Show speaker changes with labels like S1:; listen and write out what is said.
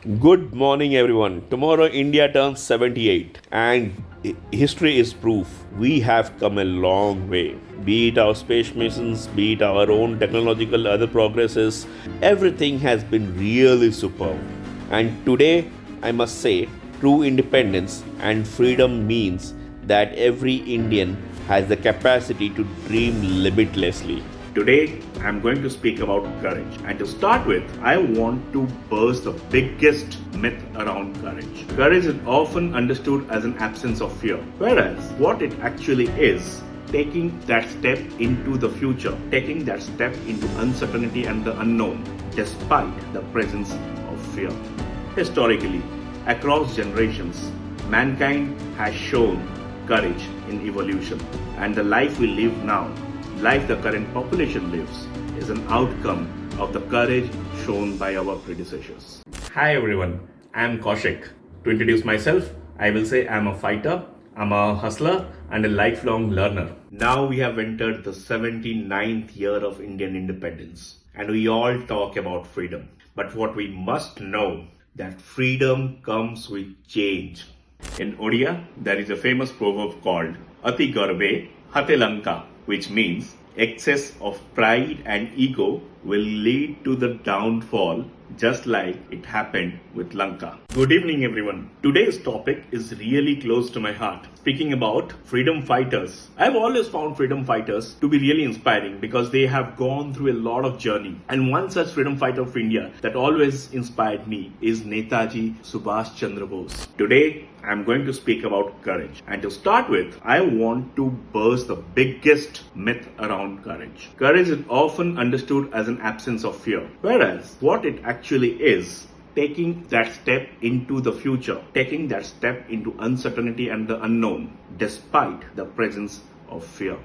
S1: Good morning, everyone. Tomorrow, India turns 78, and history is proof we have come a long way. Be it our space missions, be it our own technological other progresses, everything has been really superb. And today, I must say, true independence and freedom means that every Indian has the capacity to dream limitlessly. Today, I'm going to speak about courage. And to start with, I want to burst the biggest myth around courage. Courage is often understood as an absence of fear, whereas what it actually is, taking that step into the future, taking that step into uncertainty and the unknown, despite the presence of fear. Historically, across generations, mankind has shown courage in evolution, and the life we live now, life the current population lives, is an outcome of the courage shown by our predecessors. Hi everyone, I am Kaushik. To introduce myself, I will say I am a fighter, I'm a hustler, and a lifelong learner. Now we have entered the 79th year of Indian independence, and we all talk about freedom. But what we must know that freedom comes with change. In Odia, there is a famous proverb called Ati Garbe Hate Lanka, which means excess of pride and ego will lead to the downfall, just like it happened with Lanka. Good evening, everyone. Today's topic is really close to my heart. Speaking about freedom fighters, I've always found freedom fighters to be really inspiring because they have gone through a lot of journey. And one such freedom fighter of India that always inspired me is Netaji Subhash Chandra Bose. Today, I'm going to speak about courage. And to start with, I want to burst the biggest myth around courage. Courage is often understood as an absence of fear, whereas what it actually is, taking that step into the future, taking that step into uncertainty and the unknown, despite the presence of fear.